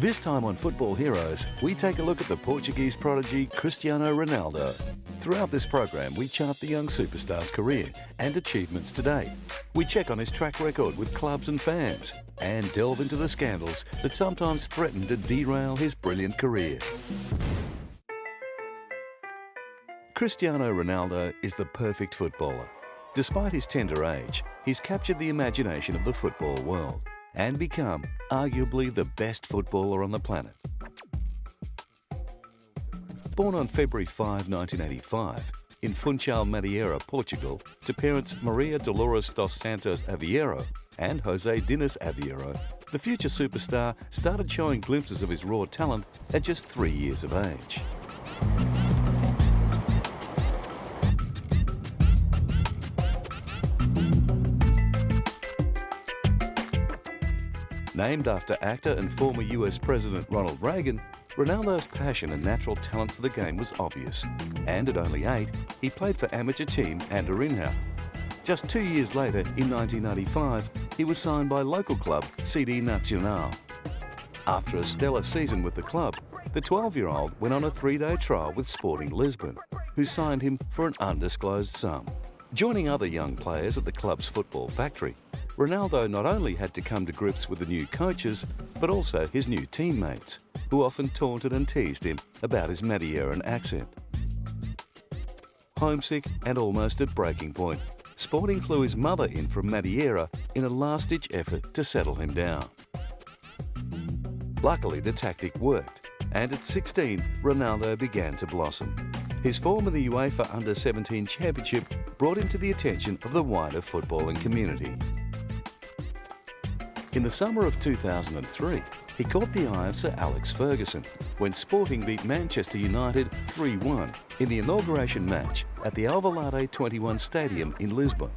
This time on Football Heroes, we take a look at the Portuguese prodigy Cristiano Ronaldo. Throughout this program, we chart the young superstar's career and achievements to date. We check on his track record with clubs and fans and delve into the scandals that sometimes threaten to derail his brilliant career. Cristiano Ronaldo is the perfect footballer. Despite his tender age, he's captured the imagination of the football world and become arguably the best footballer on the planet. Born on February 5, 1985, in Funchal, Madeira, Portugal, to parents Maria Dolores dos Santos Aveiro and Jose Dinis Aveiro, the future superstar started showing glimpses of his raw talent at just 3 years of age. Named after actor and former US President Ronald Reagan, Ronaldo's passion and natural talent for the game was obvious, and at only 8, he played for amateur team Andorinha. Just 2 years later, in 1995, he was signed by local club CD Nacional. After a stellar season with the club, the 12-year-old went on a 3-day trial with Sporting Lisbon, who signed him for an undisclosed sum. Joining other young players at the club's football factory, Ronaldo not only had to come to grips with the new coaches, but also his new teammates, who often taunted and teased him about his Madeiran accent. Homesick and almost at breaking point, Sporting flew his mother in from Madeira in a last-ditch effort to settle him down. Luckily, the tactic worked, and at 16, Ronaldo began to blossom. His form in the UEFA Under-17 Championship brought him to the attention of the wider footballing community. In the summer of 2003, he caught the eye of Sir Alex Ferguson when Sporting beat Manchester United 3-1 in the inauguration match at the Alvalade 21 Stadium in Lisbon.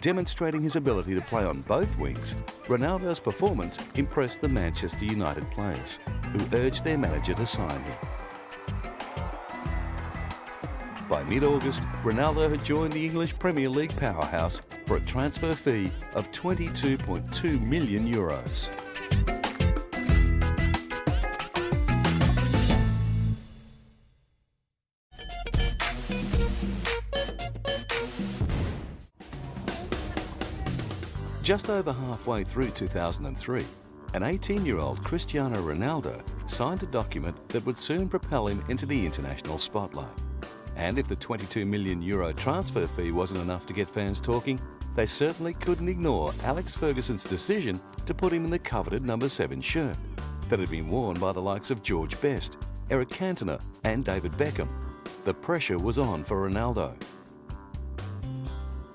Demonstrating his ability to play on both wings, Ronaldo's performance impressed the Manchester United players, who urged their manager to sign him. By mid-August, Ronaldo had joined the English Premier League powerhouse for a transfer fee of €22.2 million. Just over halfway through 2003, an 18-year-old Cristiano Ronaldo signed a document that would soon propel him into the international spotlight. And if the €22 million transfer fee wasn't enough to get fans talking, they certainly couldn't ignore Alex Ferguson's decision to put him in the coveted number 7 shirt that had been worn by the likes of George Best, Eric Cantona and David Beckham. The pressure was on for Ronaldo.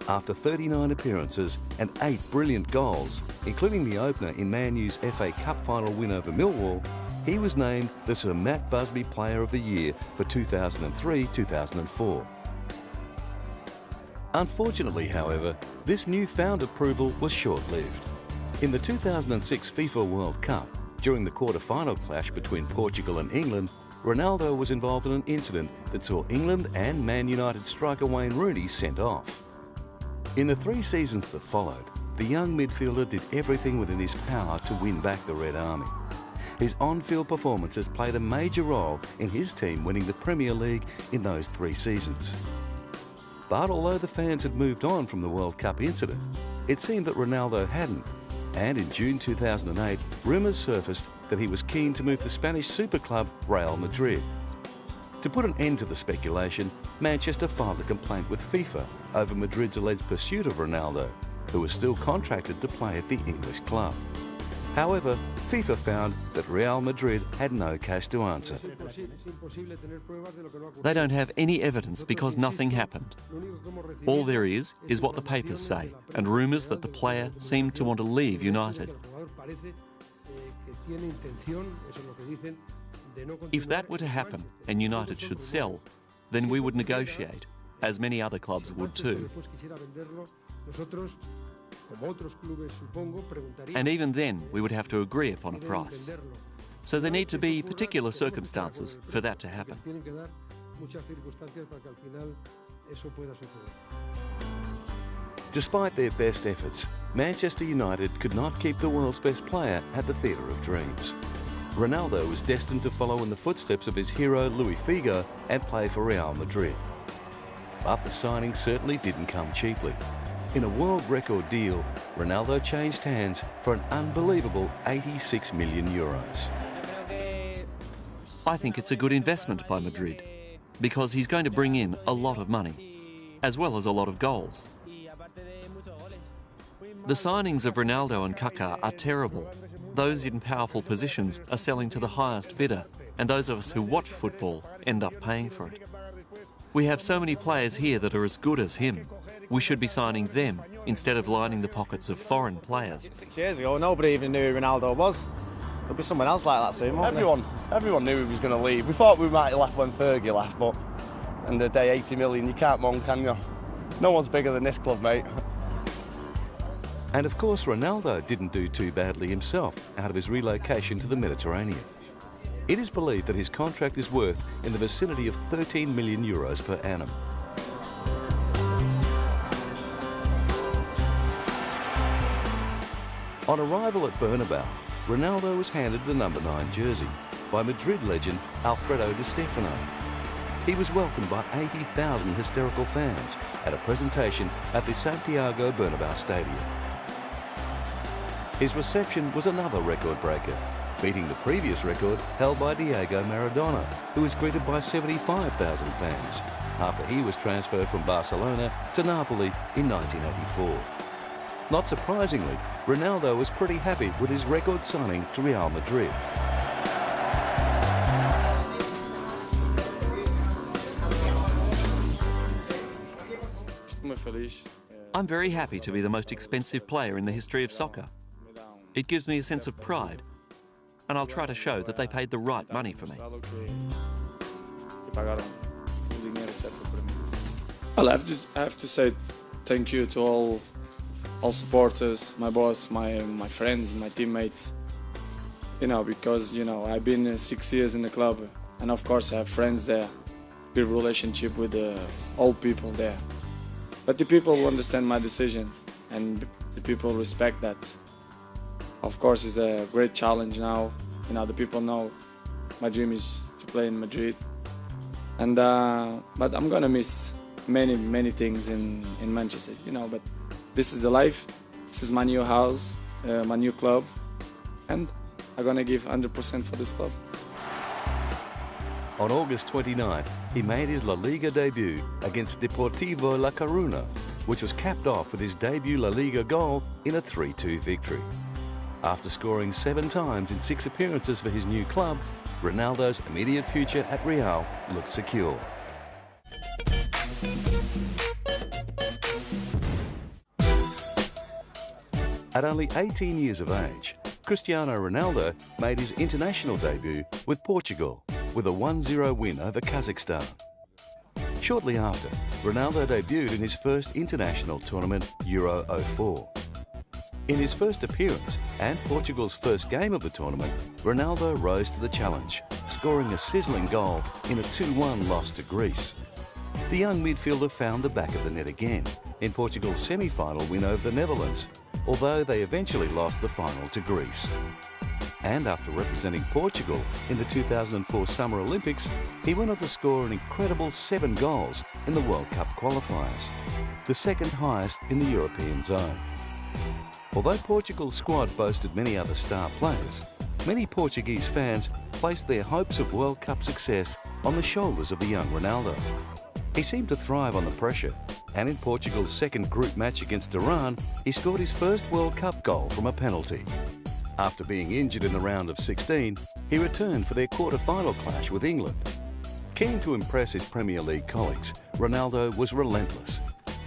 After 39 appearances and 8 brilliant goals, including the opener in Man U's FA Cup final win over Millwall, he was named the Sir Matt Busby Player of the Year for 2003-2004. Unfortunately, however, this newfound approval was short-lived. In the 2006 FIFA World Cup, during the quarter-final clash between Portugal and England, Ronaldo was involved in an incident that saw England and Man United striker Wayne Rooney sent off. In the 3 seasons that followed, the young midfielder did everything within his power to win back the Red Army. His on-field performances played a major role in his team winning the Premier League in those 3 seasons. But although the fans had moved on from the World Cup incident, it seemed that Ronaldo hadn't, and in June 2008, rumours surfaced that he was keen to move to Spanish super club Real Madrid. To put an end to the speculation, Manchester filed a complaint with FIFA over Madrid's alleged pursuit of Ronaldo, who was still contracted to play at the English club. However, FIFA found that Real Madrid had no case to answer. They don't have any evidence because nothing happened. All there is what the papers say, and rumours that the player seemed to want to leave United. If that were to happen and United should sell, then we would negotiate, as many other clubs would too. And even then, we would have to agree upon a price. So there need to be particular circumstances for that to happen. Despite their best efforts, Manchester United could not keep the world's best player at the theatre of dreams. Ronaldo was destined to follow in the footsteps of his hero Luis Figo and play for Real Madrid. But the signing certainly didn't come cheaply. In a world record deal, Ronaldo changed hands for an unbelievable 86 million euros. I think it's a good investment by Madrid because he's going to bring in a lot of money, as well as a lot of goals. The signings of Ronaldo and Kaká are terrible. Those in powerful positions are selling to the highest bidder, and those of us who watch football end up paying for it. We have so many players here that are as good as him. We should be signing them instead of lining the pockets of foreign players. 6 years ago, nobody even knew who Ronaldo was. There'll be someone else like that soon, won't there? Everyone knew he was going to leave. We thought we might have left when Fergie left, but in the day, 80 million, you can't moan, can you? No one's bigger than this club, mate. And of course, Ronaldo didn't do too badly himself out of his relocation to the Mediterranean. It is believed that his contract is worth in the vicinity of 13 million euros per annum. On arrival at Bernabeu, Ronaldo was handed the number 9 jersey by Madrid legend Alfredo Di Stefano. He was welcomed by 80,000 hysterical fans at a presentation at the Santiago Bernabeu Stadium. His reception was another record breaker, beating the previous record held by Diego Maradona, who was greeted by 75,000 fans after he was transferred from Barcelona to Napoli in 1984. Not surprisingly, Ronaldo was pretty happy with his record signing to Real Madrid. I'm very happy to be the most expensive player in the history of soccer. It gives me a sense of pride, and I'll try to show that they paid the right money for me. Well, I have to say thank you to all supporters, my boss, my friends, my teammates. You know, because I've been 6 years in the club, and of course I have friends there, good relationship with all people there. But the people will understand my decision, and the people respect that. Of course, it's a great challenge now. The people know my dream is to play in Madrid, and but I'm gonna miss many things in Manchester. But this is the life. This is my new house, my new club, and I'm gonna give 100% for this club. On August 29th, he made his La Liga debut against Deportivo La Coruña, which was capped off with his debut La Liga goal in a 3-2 victory. After scoring 7 times in 6 appearances for his new club, Ronaldo's immediate future at Real looked secure. At only 18 years of age, Cristiano Ronaldo made his international debut with Portugal with a 1-0 win over Kazakhstan. Shortly after, Ronaldo debuted in his first international tournament, Euro 04. In his first appearance and Portugal's first game of the tournament, Ronaldo rose to the challenge, scoring a sizzling goal in a 2-1 loss to Greece. The young midfielder found the back of the net again in Portugal's semi-final win over the Netherlands, although they eventually lost the final to Greece. And after representing Portugal in the 2004 Summer Olympics, he went on to score an incredible 7 goals in the World Cup qualifiers, the second highest in the European zone. Although Portugal's squad boasted many other star players, many Portuguese fans placed their hopes of World Cup success on the shoulders of the young Ronaldo. He seemed to thrive on the pressure, and in Portugal's second group match against Iran, he scored his first World Cup goal from a penalty. After being injured in the round of 16, he returned for their quarter-final clash with England. Keen to impress his Premier League colleagues, Ronaldo was relentless.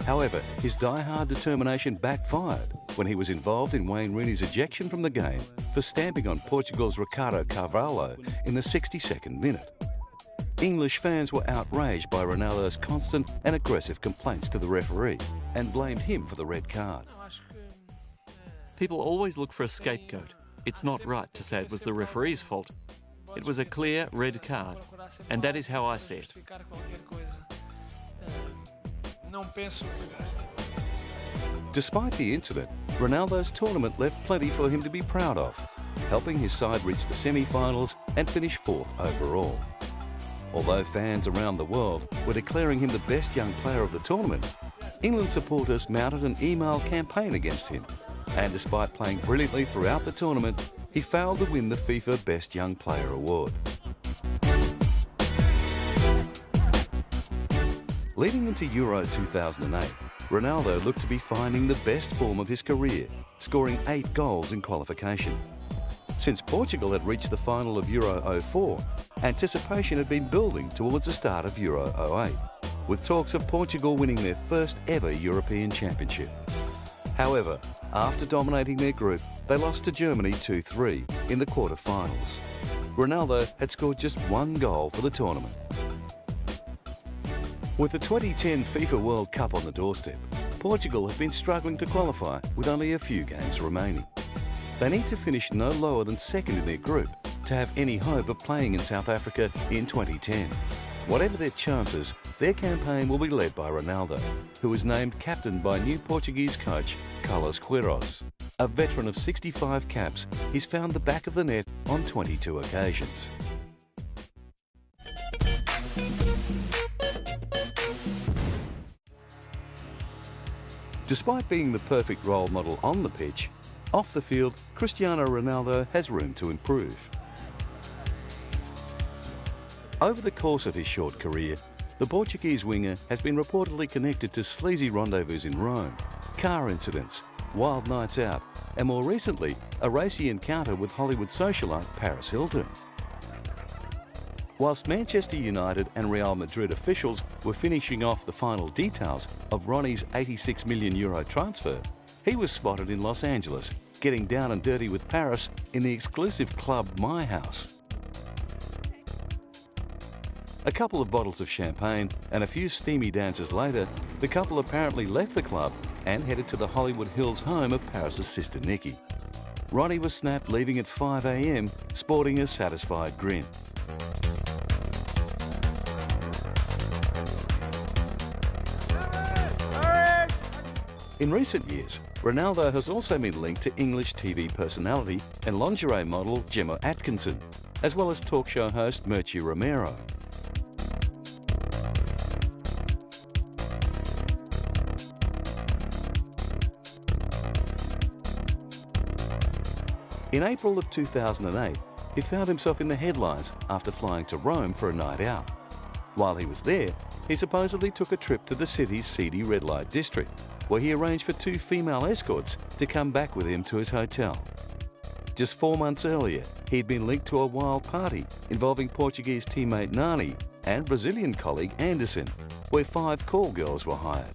However, his die-hard determination backfired when he was involved in Wayne Rooney's ejection from the game for stamping on Portugal's Ricardo Carvalho in the 62nd minute. English fans were outraged by Ronaldo's constant and aggressive complaints to the referee and blamed him for the red card. People always look for a scapegoat. It's not right to say it was the referee's fault. It was a clear red card, and that is how I see it. Despite the incident, Ronaldo's tournament left plenty for him to be proud of. helping his side reach the semi-finals and finish 4th overall. Although fans around the world were declaring him the best young player of the tournament, England supporters mounted an email campaign against him, and despite playing brilliantly throughout the tournament, he failed to win the FIFA Best Young Player award. Leading into Euro 2008, Ronaldo looked to be finding the best form of his career, scoring 8 goals in qualification. Since Portugal had reached the final of Euro 04, anticipation had been building towards the start of Euro 08, with talks of Portugal winning their first ever European Championship. However, after dominating their group, they lost to Germany 2-3 in the quarter-finals. Ronaldo had scored just 1 goal for the tournament. With the 2010 FIFA World Cup on the doorstep, Portugal have been struggling to qualify with only a few games remaining. They need to finish no lower than second in their group to have any hope of playing in South Africa in 2010. Whatever their chances, their campaign will be led by Ronaldo, who was named captain by new Portuguese coach Carlos Queiroz. A veteran of 65 caps, he's found the back of the net on 22 occasions. Despite being the perfect role model on the pitch, off the field, Cristiano Ronaldo has room to improve. Over the course of his short career, the Portuguese winger has been reportedly connected to sleazy rendezvous in Rome, car incidents, wild nights out, and more recently, a racy encounter with Hollywood socialite Paris Hilton. Whilst Manchester United and Real Madrid officials were finishing off the final details of Ronnie's €86 million transfer, he was spotted in Los Angeles, getting down and dirty with Paris in the exclusive club My House. A couple of bottles of champagne and a few steamy dances later, the couple apparently left the club and headed to the Hollywood Hills home of Paris's sister Nikki. Ronnie was snapped leaving at 5 a.m, sporting a satisfied grin. In recent years, Ronaldo has also been linked to English TV personality and lingerie model Gemma Atkinson, as well as talk show host Murchie Romero. In April of 2008, he found himself in the headlines after flying to Rome for a night out. While he was there, he supposedly took a trip to the city's seedy red light district, where he arranged for 2 female escorts to come back with him to his hotel. Just 4 months earlier, he'd been linked to a wild party involving Portuguese teammate Nani and Brazilian colleague Anderson, where 5 call girls were hired.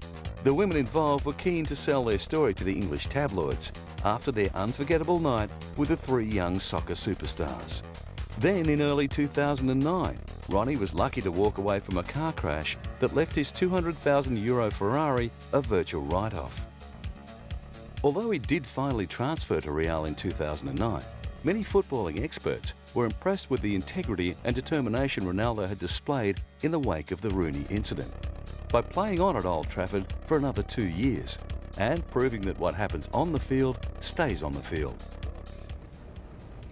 The women involved were keen to sell their story to the English tabloids after their unforgettable night with the 3 young soccer superstars. Then in early 2009, Ronnie was lucky to walk away from a car crash that left his €200,000 Ferrari a virtual write-off. Although he did finally transfer to Real in 2009, many footballing experts were impressed with the integrity and determination Ronaldo had displayed in the wake of the Rooney incident, by playing on at Old Trafford for another 2 years and proving that what happens on the field stays on the field.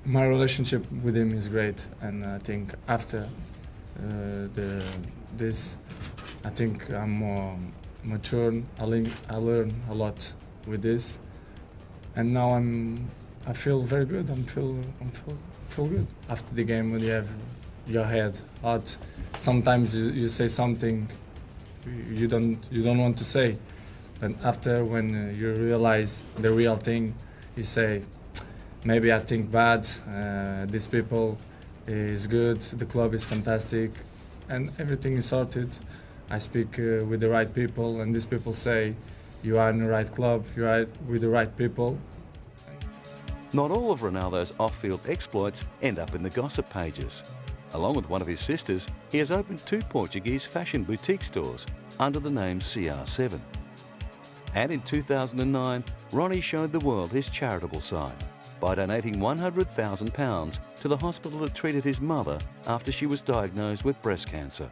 My relationship with him is great, and I think after this, I think I'm more mature. I learn a lot with this, and now I feel very good. I feel good after the game when you have your head hot. Sometimes you say something you don't want to say, but after when you realize the real thing, you say, maybe I think bad, these people is good, the club is fantastic, and everything is sorted. I speak with the right people, and these people say, you are in the right club, you are with the right people. Not all of Ronaldo's off-field exploits end up in the gossip pages. Along with one of his sisters, he has opened 2 Portuguese fashion boutique stores under the name CR7. And in 2009, Ronnie showed the world his charitable side by donating £100,000 to the hospital that treated his mother after she was diagnosed with breast cancer.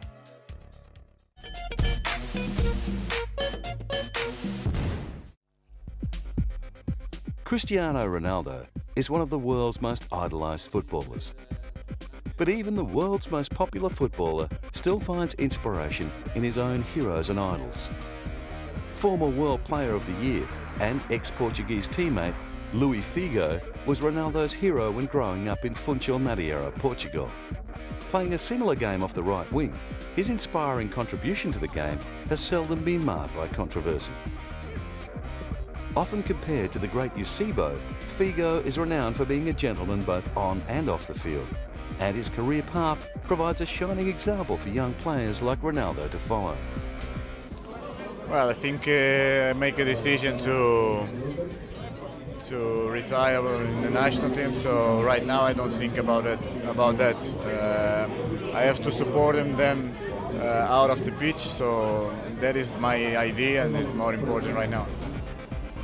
Cristiano Ronaldo is one of the world's most idolised footballers. But even the world's most popular footballer still finds inspiration in his own heroes and idols. Former World Player of the Year and ex-Portuguese teammate Luís Figo was Ronaldo's hero when growing up in Funchal Madeira, Portugal. Playing a similar game off the right wing, his inspiring contribution to the game has seldom been marred by controversy. Often compared to the great Eusebio, Figo is renowned for being a gentleman both on and off the field, and his career path provides a shining example for young players like Ronaldo to follow. Well, I think I make a decision to retire in the national team, so right now I don't think about that. I have to support them out of the pitch, so that is my idea and it's more important right now.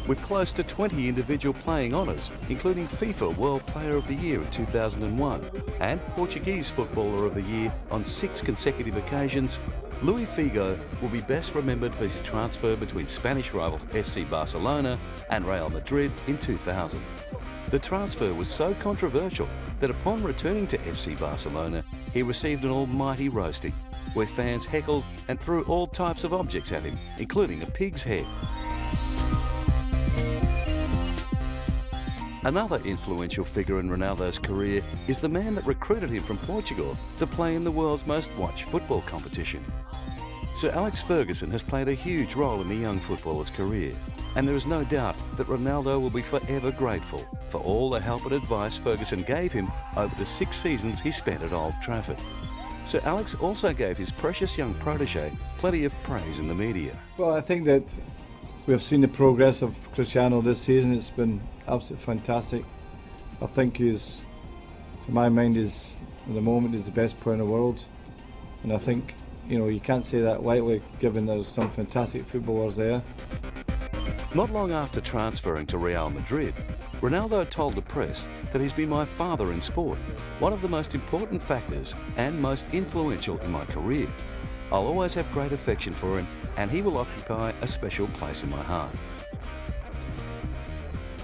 With close to 20 individual playing honours, including FIFA World Player of the Year in 2001 and Portuguese Footballer of the Year on 6 consecutive occasions, Luís Figo will be best remembered for his transfer between Spanish rivals FC Barcelona and Real Madrid in 2000. The transfer was so controversial that upon returning to FC Barcelona, he received an almighty roasting, where fans heckled and threw all types of objects at him, including a pig's head. Another influential figure in Ronaldo's career is the man that recruited him from Portugal to play in the world's most watched football competition. Sir Alex Ferguson has played a huge role in the young footballer's career, and there is no doubt that Ronaldo will be forever grateful for all the help and advice Ferguson gave him over the 6 seasons he spent at Old Trafford. Sir Alex also gave his precious young protege plenty of praise in the media. Well, I think that we have seen the progress of Cristiano this season. It's been absolutely fantastic. I think he's, to my mind, at the moment, is the best player in the world. And I think, you know, you can't say that lightly, given there's some fantastic footballers there. Not long after transferring to Real Madrid, Ronaldo told the press that he's been my father in sport, one of the most important factors and most influential in my career. I'll always have great affection for him, and he will occupy a special place in my heart.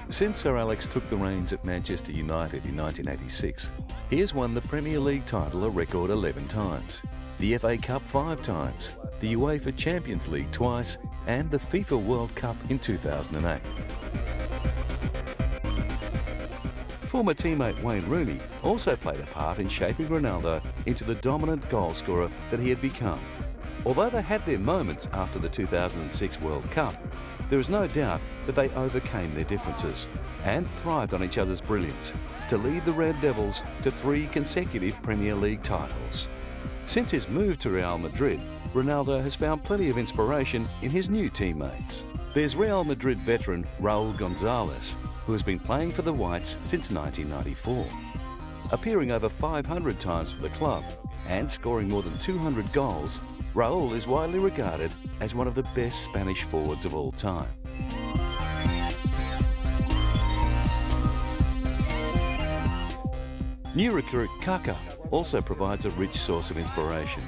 Since Sir Alex took the reins at Manchester United in 1986, he has won the Premier League title a record 11 times, the FA Cup 5 times, the UEFA Champions League twice, and the FIFA World Cup in 2008. Former teammate Wayne Rooney also played a part in shaping Ronaldo into the dominant goalscorer that he had become. Although they had their moments after the 2006 World Cup, there is no doubt that they overcame their differences and thrived on each other's brilliance to lead the Red Devils to 3 consecutive Premier League titles. Since his move to Real Madrid, Ronaldo has found plenty of inspiration in his new teammates. There's Real Madrid veteran Raúl González, who has been playing for the Whites since 1994. Appearing over 500 times for the club and scoring more than 200 goals, Raúl is widely regarded as one of the best Spanish forwards of all time. New recruit Kaká also provides a rich source of inspiration.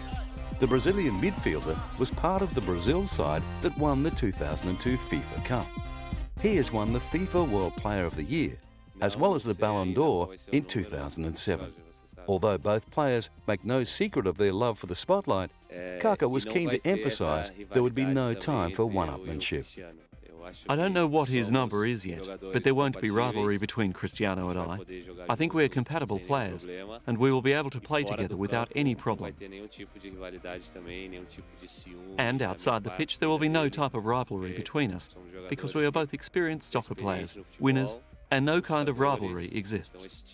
The Brazilian midfielder was part of the Brazil side that won the 2002 FIFA Cup. He has won the FIFA World Player of the Year, as well as the Ballon d'Or in 2007. Although both players make no secret of their love for the spotlight, Kaká was keen to emphasise there would be no time for one-upmanship. I don't know what his number is yet, but there won't be rivalry between Cristiano and I. I think we're compatible players, and we will be able to play together without any problem. And outside the pitch, there will be no type of rivalry between us, because we are both experienced soccer players, winners, and no kind of rivalry exists.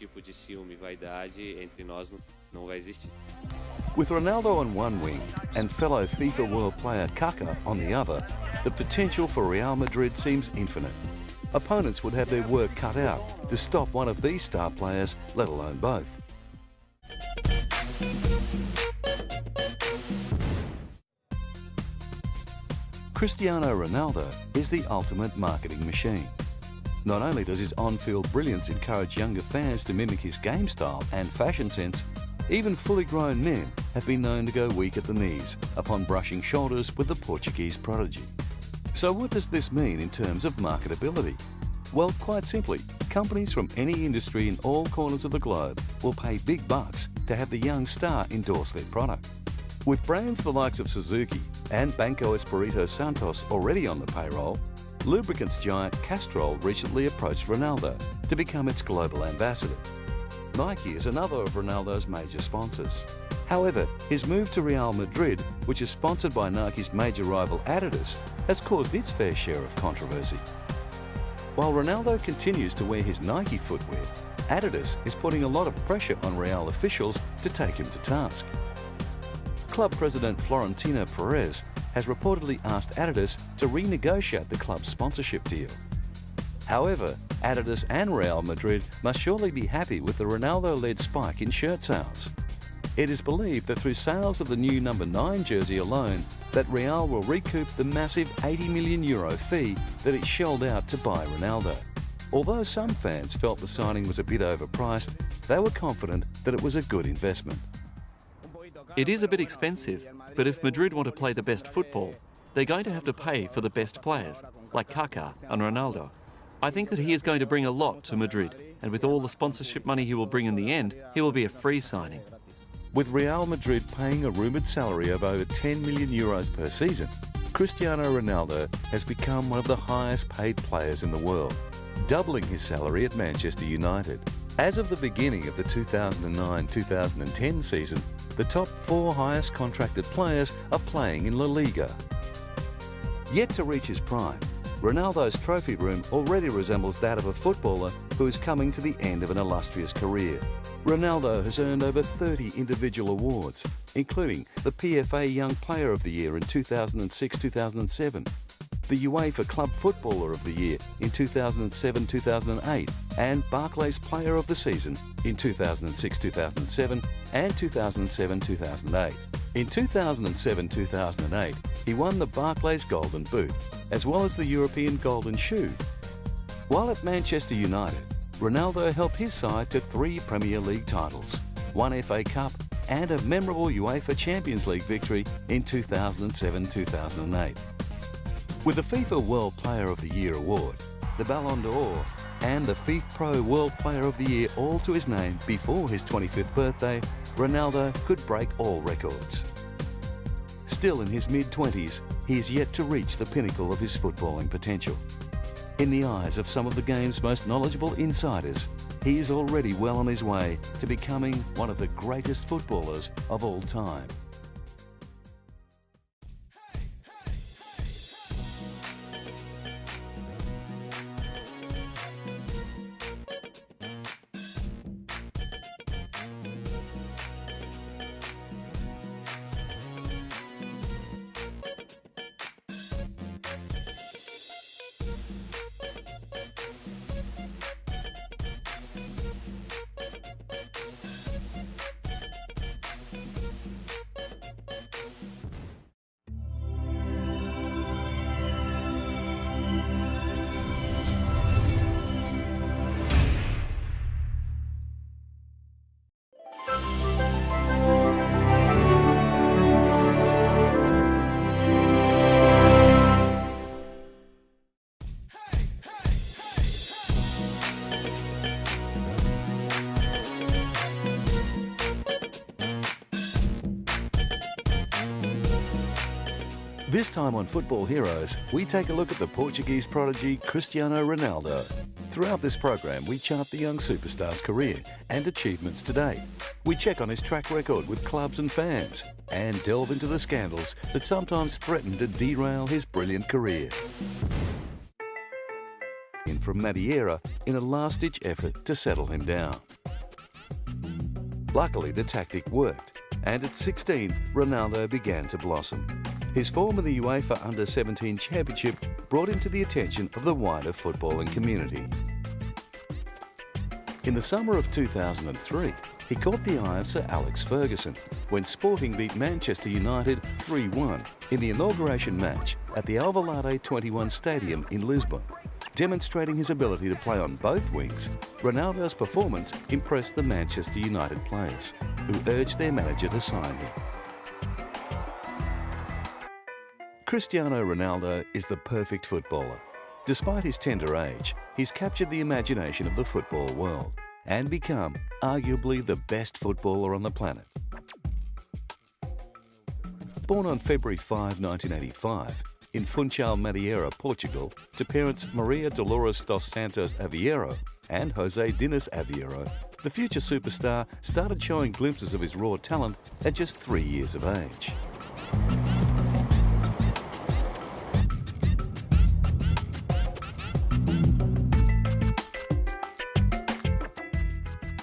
With Ronaldo on one wing and fellow FIFA World player Kaká on the other, the potential for Real Madrid seems infinite. Opponents would have their work cut out to stop one of these star players, let alone both. Cristiano Ronaldo is the ultimate marketing machine. Not only does his on-field brilliance encourage younger fans to mimic his game style and fashion sense, even fully grown men have been known to go weak at the knees upon brushing shoulders with the Portuguese prodigy. So what does this mean in terms of marketability? Well, quite simply, companies from any industry in all corners of the globe will pay big bucks to have the young star endorse their product. With brands the likes of Suzuki and Banco Espirito Santos already on the payroll, lubricants giant Castrol recently approached Ronaldo to become its global ambassador. Nike is another of Ronaldo's major sponsors. However, his move to Real Madrid, which is sponsored by Nike's major rival Adidas, has caused its fair share of controversy. While Ronaldo continues to wear his Nike footwear, Adidas is putting a lot of pressure on Real officials to take him to task. Club president Florentino Perez has reportedly asked Adidas to renegotiate the club's sponsorship deal. However, Adidas and Real Madrid must surely be happy with the Ronaldo-led spike in shirt sales. It is believed that through sales of the new number 9 jersey alone, that Real will recoup the massive €80 million fee that it shelled out to buy Ronaldo. Although some fans felt the signing was a bit overpriced, they were confident that it was a good investment. It is a bit expensive, but if Madrid want to play the best football, they're going to have to pay for the best players, like Kaká and Ronaldo. I think that he is going to bring a lot to Madrid, and with all the sponsorship money he will bring in the end, he will be a free signing. With Real Madrid paying a rumoured salary of over €10 million per season, Cristiano Ronaldo has become one of the highest paid players in the world, doubling his salary at Manchester United. As of the beginning of the 2009-2010 season, the top 4 highest contracted players are playing in La Liga. Yet to reach his prime, Ronaldo's trophy room already resembles that of a footballer who is coming to the end of an illustrious career. Ronaldo has earned over 30 individual awards, including the PFA Young Player of the Year in 2006-2007, the UEFA Club Footballer of the Year in 2007-2008, and Barclays Player of the Season in 2006-2007 and 2007-2008. In 2007-2008, he won the Barclays Golden Boot, as well as the European Golden Shoe. While at Manchester United, Ronaldo helped his side to 3 Premier League titles, 1 FA Cup and a memorable UEFA Champions League victory in 2007-2008. With the FIFA World Player of the Year award, the Ballon d'Or and the FIFA Pro World Player of the Year all to his name before his 25th birthday, Ronaldo could break all records. Still in his mid-20s, he is yet to reach the pinnacle of his footballing potential. In the eyes of some of the game's most knowledgeable insiders, he is already well on his way to becoming one of the greatest footballers of all time. This time on Football Heroes, we take a look at the Portuguese prodigy Cristiano Ronaldo. Throughout this program, we chart the young superstar's career and achievements to date. We check on his track record with clubs and fans and delve into the scandals that sometimes threaten to derail his brilliant career. In from Madeira in a last-ditch effort to settle him down. Luckily, the tactic worked, and at 16, Ronaldo began to blossom. His form in the UEFA Under-17 Championship brought him to the attention of the wider footballing community. In the summer of 2003, he caught the eye of Sir Alex Ferguson when Sporting beat Manchester United 3-1 in the inauguration match at the Alvalade 21 Stadium in Lisbon. Demonstrating his ability to play on both wings, Ronaldo's performance impressed the Manchester United players, who urged their manager to sign him. Cristiano Ronaldo is the perfect footballer. Despite his tender age, he's captured the imagination of the football world and become arguably the best footballer on the planet. Born on February 5, 1985, in Funchal, Madeira, Portugal, to parents Maria Dolores dos Santos Aveiro and Jose Dinis Aveiro, the future superstar started showing glimpses of his raw talent at just 3 years of age.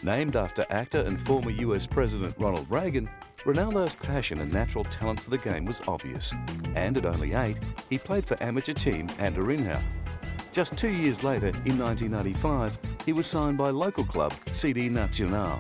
Named after actor and former US President Ronald Reagan, Ronaldo's passion and natural talent for the game was obvious, and at only 8, he played for amateur team Andorinha. Just 2 years later, in 1995, he was signed by local club CD Nacional.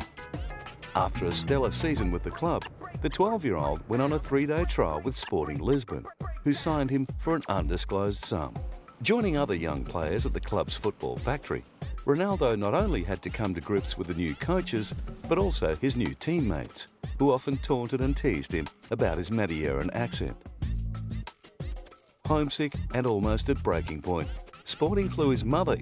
After a stellar season with the club, the 12-year-old went on a 3-day trial with Sporting Lisbon, who signed him for an undisclosed sum. Joining other young players at the club's football factory, Ronaldo not only had to come to grips with the new coaches, but also his new teammates, who often taunted and teased him about his Madeiran accent. Homesick and almost at breaking point, Sporting flew his mother.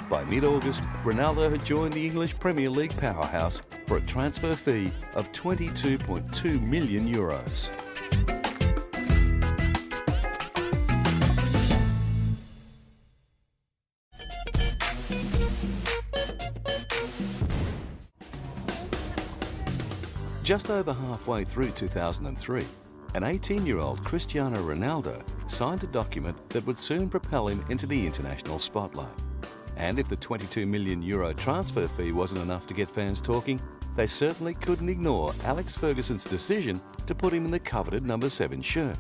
By mid-August, Ronaldo had joined the English Premier League powerhouse for a transfer fee of €22.2 million. Just over halfway through 2003, an 18-year-old Cristiano Ronaldo signed a document that would soon propel him into the international spotlight. And if the €22 million transfer fee wasn't enough to get fans talking, they certainly couldn't ignore Alex Ferguson's decision to put him in the coveted number 7 shirt.